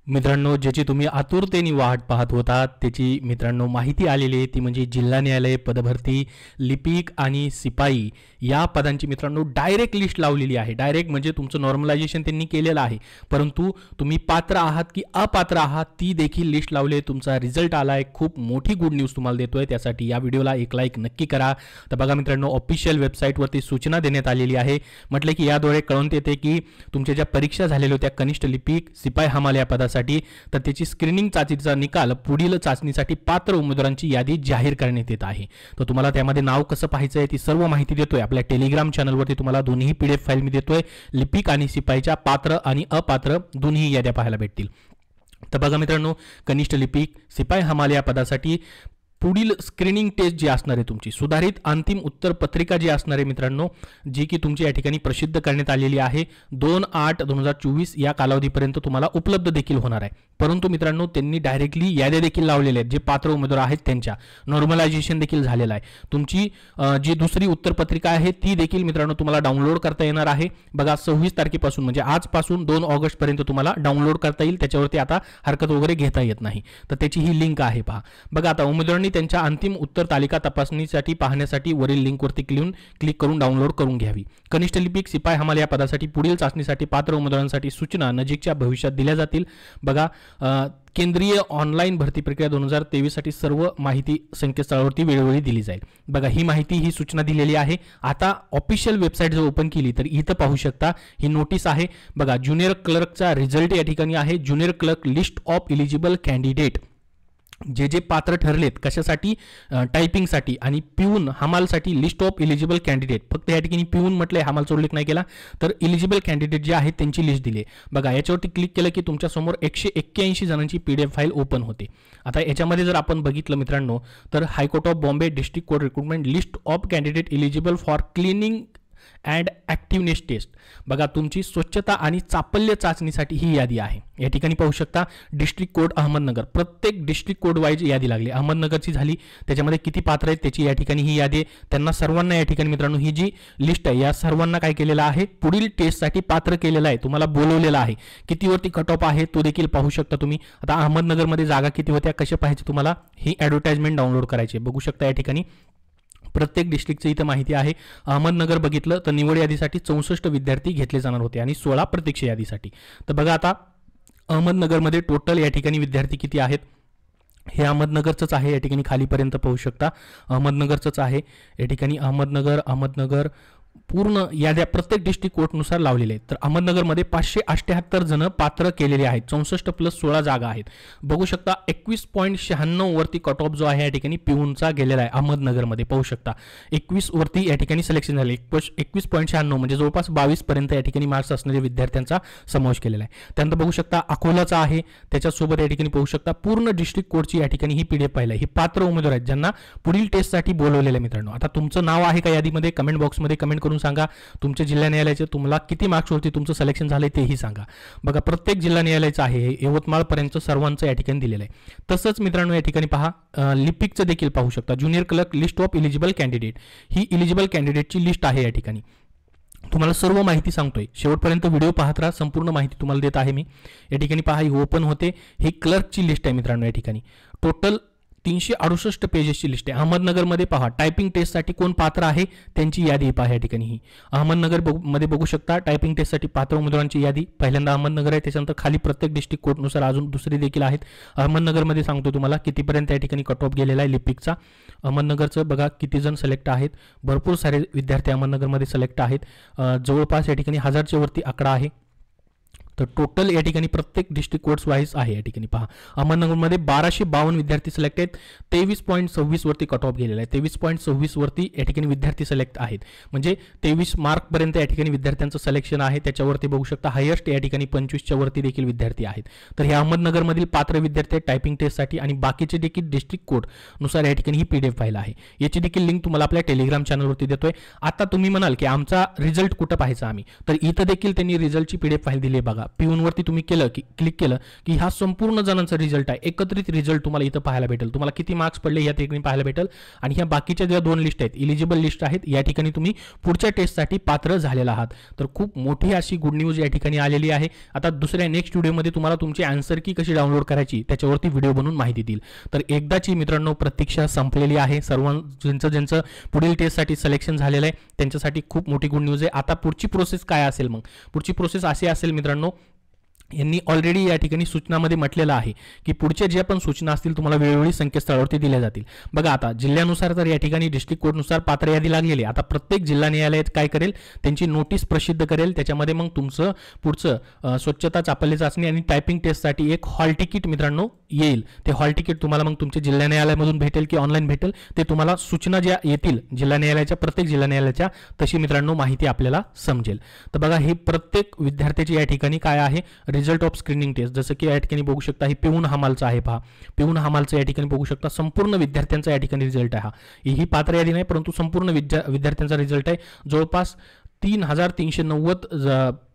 मित्रांनो, ज्याची तुम्ही आतुरतेने वाट पाहत होतात त्याची मित्रांनो माहिती आलेली आहे, ती म्हणजे जिल्हा न्यायालय पदभरती लिपिक आणि सिपाई या पदांची मित्रांनो डायरेक्ट लिस्ट लावलेली आहे. डायरेक्ट म्हणजे तुमचं नॉर्मलायझेशन त्यांनी केलेलं आहे, परंतु तुम्ही पात्र आहात की अपात्र आहात ती देखील लिस्ट लावली आहे. तुमचा रिझल्ट आला आहे. खूप मोठी गुड न्यूज तुम्हाला देतोय, त्यासाठी या व्हिडिओला एक लाईक नक्की करा. तर बघा मित्रांनो, ऑफिशियल वेबसाईटवरती सूचना देण्यात आलेली आहे. म्हटलं की याद्वारे कळवण्यात येते की तुमच्या ज्या परीक्षा झालेल्या होत्या कनिष्ठ लिपिक सिपाई हमाल या पदासाठी, तर त्याची स्क्रीनिंग चाचणीचा निकाल पुढील चाचणीसाठी पात्र उमेदवारांची यादी जाहीर करण्यात येत आहे. तर तुम्हाला त्यामध्ये नाव कसं पाहायचं आहे ती सर्व माहिती देतोय. आपल्या टेलिग्राम चॅनलवरती तुम्हाला दोन्ही PDF फाईल मी देतोय. लिपिक आणि सिपाईच्या पात्र आणि अपात्र दोन्ही याद्या पाहायला भेटतील. तर बघा मित्रांनो, कनिष्ठ लिपिक सिपाई हमाल या पदासाठी पुढील स्क्रीनिंग टेस्ट जी असणार आहे, तुमची सुधारित अंतिम उत्तर पत्रिका जी असणार आहे मित्रांनो, जी की तुमची या ठिकाणी प्रसिद्ध करण्यात आलेली आहे. 2/8/2024 या कालावधीपर्यंत तुम्हाला उपलब्ध देखील होणार आहे. परंतु मित्रांनो, त्यांनी डायरेक्टली याद्या देखील लावलेल्या आहेत. जे पात्र उमेदवार आहेत त्यांच्या नॉर्मलायझेशन देखील झालेलं आहे. तुमची जी दुसरी उत्तरपत्रिका आहे ती देखील मित्रांनो तुम्हाला डाउनलोड करता येणार आहे. बघा 26 तारखेपासून म्हणजे आजपासून 2 ऑगस्टपर्यंत तुम्हाला डाउनलोड करता येईल. त्याच्यावरती आता हरकत वगैरे घेता येत नाही. तर त्याची ही लिंक आहे, पहा. बघा आता उमेदवारांनी त्यांच्या अंतिम उत्तर तालिका तपासणीसाठी पाहण्यासाठी वरील लिंकवरती क्लिक करून डाउनलोड करून घ्यावी. कनिष्ठ लिपिक सिपाई हमाल या पदासाठी पुढील चाचणीसाठी पात्र उमेदवारांसाठी सूचना नजीकच्या भविष्यात दिल्या जातील. बघा केंद्रीय ऑनलाईन भरती प्रक्रिया 2023 साठी सर्व माहिती संकेतस्थळावरती वेळोवेळी दिली जाईल. बघा ही माहिती ही सूचना दिलेली आहे. आता ऑफिशियल वेबसाईट जर ओपन केली तर इथं पाहू शकता ही नोटीस आहे. बघा ज्युनियर क्लर्कचा रिझल्ट या ठिकाणी आहे. Junior clerk list of eligible candidate, जे जे पात्र ठरलेत कशासाठी, टायपिंगसाठी आणि पिऊन हमालसाठी लिस्ट ऑफ इलिजिबल कॅन्डिडेट. फक्त या ठिकाणी पिऊन म्हटलंय, हमालचा उल्लेख नाही केला. तर इलिजिबल कॅन्डिडेट जे आहेत त्यांची लिस्ट दिली आहे. बघा याच्यावरती क्लिक केलं की तुमच्यासमोर 181 जणांची PDF फाईल ओपन होते. आता याच्यामध्ये जर आपण बघितलं मित्रांनो, तर high court of Bombay district court recruitment list of candidate eligible for cleaning and activeness test. बघा तुमची स्वच्छता आणि चापल्य चाचणीसाठी ही यादी आहे. या ठिकाणी पाहू शकता डिस्ट्रिक्ट कोड अहमदनगर, प्रत्येक डिस्ट्रिक्ट कोड वाईज यादी लागली. अहमदनगरची झाली, त्याच्यामध्ये किती पात्र आहेत त्याची या ठिकाणी ही यादी आहे. त्यांना सर्वांना या ठिकाणी मित्रांनो ही जी लिस्ट आहे या सर्वांना काय केलेलं आहे, पुढील टेस्टसाठी पात्र केलेलं आहे, तुम्हाला बोलवलेलं आहे. कितीवरती कट ऑफ आहे तो देखील पाहू शकता तुम्ही. आता अहमदनगरमध्ये जागा किती होत्या कशा पाहायचे तुम्हाला, ही ॲडव्हर्टाइजमेंट डाउनलोड करायची बघू शकता. या ठिकाणी प्रत्येक डिस्ट्रिक्टची इथं माहिती आहे. अहमदनगर बघितलं तर निवड यादीसाठी 64 विद्यार्थी घेतले जाणार होते आणि 16 प्रतीक्षा यादीसाठी. तर बघा आता अहमदनगरमध्ये टोटल या ठिकाणी विद्यार्थी किती आहेत, हे अहमदनगरचंच आहे. या ठिकाणी खालीपर्यंत पाहू शकता अहमदनगरचंच आहे. या ठिकाणी अहमदनगर पूर्ण याद्या प्रत्येक डिस्ट्रिक्ट कोर्टनुसार लावलेले आहेत. तर अहमदनगरमध्ये 578 जण पात्र केलेले आहेत. 64 + 16 जागा आहेत. बघू शकता 21.96 वरती कट ऑफ जो आहे या ठिकाणी पिऊनचा गेलेला आहे. अहमदनगरमध्ये पाहू शकता 21 वरती या ठिकाणी सिलेक्शन झाले. 21.96 म्हणजे जवळपास 22 पर्यंत या ठिकाणी मार्क्स असणाऱ्या विद्यार्थ्यांचा समावेश केलेला आहे. त्यानंतर बघू शकता अकोलाचा आहे, त्याच्यासोबत या ठिकाणी पाहू शकता पूर्ण डिस्ट्रिक्ट कोर्टची या ठिकाणी ही PDF फाईल आहे. ही पात्र उमेदवार आहेत ज्यांना पुढील टेस्टसाठी बोलवलेलं आहे. मित्रांनो आता तुमचं नाव आहे का यादीमध्ये, कमेंट बॉक्समध्ये कमेंट करून सांगा. तुमच्या जिल्हा न्यायालयाचे तुम्हाला किती मार्क्सवरती तुमचं सिलेक्शन झालंय तेही सांगा. बघा प्रत्येक जिल्हा न्यायालयाचं आहे हे, यवतमाळपर्यंत सर्वांचं या ठिकाणी दिलेलं आहे. तसंच मित्रांनो या ठिकाणी पहा लिपिकचं देखील पाहू शकता. Junior clerk list of eligible candidate, ही इलिजिबल कॅन्डिडेटची लिस्ट आहे. या ठिकाणी तुम्हाला सर्व माहिती सांगतोय, शेवटपर्यंत व्हिडिओ पाहत राहा, संपूर्ण माहिती तुम्हाला देत आहे मी. या ठिकाणी पहा ही ओपन होते, ही क्लर्कची लिस्ट आहे मित्रांनो. या ठिकाणी टोटल 368 पेजेसची लिस्ट आहे. अहमदनगरमध्ये पहा टायपिंग टेस्टसाठी कोण पात्र आहे त्यांची यादी पहा. या ठिकाणी ही अहमदनगरमध्ये बघू शकता टायपिंग टेस्टसाठी पात्र उमेदवारांची यादी. पहिल्यांदा अहमदनगर आहे, त्याच्यानंतर खाली प्रत्येक डिस्ट्रिक्ट कोर्टनुसार अजून दुसरी देखील आहेत. अहमदनगरमध्ये सांगतो तुम्हाला कितीपर्यंत या ठिकाणी कट ऑफ गेलेला आहे लिपिकचा. अहमदनगरचं बघा किती जण सिलेक्ट आहेत, भरपूर सारे विद्यार्थी अहमदनगरमध्ये सिलेक्ट आहेत. जवळपास या ठिकाणी 1000च्या वरती आकडा आहे. तर टोटल या ठिकाणी प्रत्येक डिस्ट्रिक्ट कोर्ट्स वाईज आहे. या ठिकाणी पहा अहमदनगरमध्ये 1252 विद्यार्थी सिलेक्ट आहेत. 23.26 वरती कट ऑफ गेलेला आहे. 23.26 वरती या ठिकाणी विद्यार्थी सिलेक्ट आहेत, म्हणजे 23 मार्कपर्यंत या ठिकाणी विद्यार्थ्यांचं सिलेक्शन आहे. त्याच्यावरती बघू शकता हायेस्ट या ठिकाणी 25च्या वरती देखील विद्यार्थी आहेत. तर हे अहमदनगरमधील पात्र विद्यार्थी आहेत टायपिंग टेस्टसाठी, आणि बाकीचे देखील डिस्ट्रिक्ट कोर्टनुसार या ठिकाणी ही PDF फाईल आहे. याची देखील लिंक तुम्हाला आपल्या टेलिग्राम चॅनलवरती देतोय. आता तुम्ही म्हणाल की आमचा रिझल्ट कुठं पाहायचा आम्ही, तर इथं देखील त्यांनी रिझल्टची PDF फाईल दिली आहे. बघा पिऊनवरती तुम्ही क्लिक केलं की हा संपूर्ण जणांचा रिझल्ट आहे, एकत्रित रिझल्ट तुम्हाला इथं पाहायला भेटेल. तुम्हाला किती मार्क्स पडले या ठिकाणी पाहायला भेटेल आणि ह्या बाकीच्या ज्या 2 लिस्ट आहेत, इलिजिबल लिस्ट आहेत, या ठिकाणी तुम्ही पुढच्या टेस्टसाठी पात्र झालेला आहात. तर खूप मोठी अशी गुड न्यूज या ठिकाणी आलेली आहे. आता दुसऱ्या नेक्स्ट व्हिडिओमध्ये तुम्हाला तुमची आन्सर की कशी डाउनलोड करायची त्याच्यावरती व्हिडिओ बनवून माहिती देईल. तर एकदाची मित्रांनो प्रतीक्षा संपलेली आहे. ज्यांचं पुढील टेस्टसाठी सिलेक्शन झालेलं आहे त्यांच्यासाठी खूप मोठी गुड न्यूज आहे. आता पुढची प्रोसेस काय असेल? मग पुढची प्रोसेस अशी असेल मित्रांनो, यांनी ऑलरेडी या ठिकाणी सूचनामध्ये म्हटलेलं आहे की पुढच्या ज्या पण सूचना असतील तुम्हाला वेळोवेळी संकेतस्थळावरती दिल्या जातील. बघा आता जिल्ह्यानुसार तर या ठिकाणी डिस्ट्रिक्ट कोर्टनुसार पात्र यादी लागलेली आहे. आता प्रत्येक जिल्हा न्यायालय काय करेल, त्यांची नोटीस प्रसिद्ध करेल. त्याच्यामध्ये मग तुमचं पुढचं स्वच्छता, चाचपल्ली चाचणी आणि टायपिंग टेस्टसाठी एक हॉल तिकीट मित्रांनो येईल. ते हॉल तिकीट तुम्हाला मग तुमच्या जिल्हा न्यायालयामधून भेटेल की ऑनलाईन भेटेल, ते तुम्हाला सूचना ज्या येतील जिल्हा न्यायालयाच्या, प्रत्येक जिल्हा न्यायालयाच्या, तशी मित्रांनो माहिती आपल्याला समजेल. तर बघा हे प्रत्येक विद्यार्थ्याची या ठिकाणी काय आहे, रिझल्ट ऑफ स्क्रीनिंग टेस्ट. जसं की या ठिकाणी बघू शकता हे पिऊन हमालचं आहे. पहा पिऊन हमालचं या ठिकाणी बघू शकता संपूर्ण विद्यार्थ्यांचा या ठिकाणी रिझल्ट आहे. ही पात्र यादी नाही परंतु संपूर्ण विद्यार्थ्यांचा रिझल्ट आहे. जवळपास 3390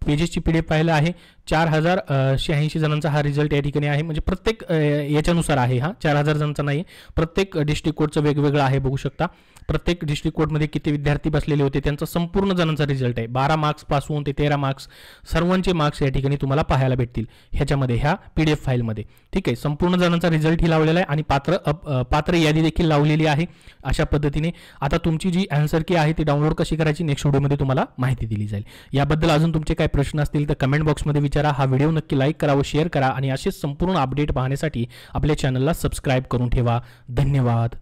पेजेसची PDF पाहिलं आहे. 4086 जणांचा हा रिझल्ट या ठिकाणी आहे. म्हणजे प्रत्येक याच्यानुसार आहे, हा 4000 जणांचा नाही, प्रत्येक डिस्ट्रिक्ट कोर्टचं वेगवेगळं आहे. बघू शकता प्रत्येक डिस्ट्रिक्ट कोर्टमध्ये किती विद्यार्थी बसलेले होते त्यांचा संपूर्ण जणांचा रिझल्ट आहे. 12 मार्क्स पासून ते 13 मार्क्स सर्वांचे मार्क्स या ठिकाणी तुम्हाला पाहायला भेटतील ह्याच्यामध्ये, ह्या PDF फाईलमध्ये. ठीक आहे, संपूर्ण जणांचा रिझल्ट ही लावलेला आहे आणि पात्र यादी देखील लावलेली आहे. अशा पद्धतीने आता तुमची जी आन्सर की आहे ती डाउनलोड कशी करायची नेक्स्ट व्हिडिओमध्ये तुम्हाला माहिती दिली जाईल. याबद्दल अजून तुमचे काय प्रश्न असतील तर कमेंट बॉक्समध्ये विचारा. हा व्हिडिओ नक्की लाईक करा व शेअर करा आणि असेच संपूर्ण अपडेट पाहण्यासाठी आपल्या चॅनलला सबस्क्राईब करून ठेवा. धन्यवाद.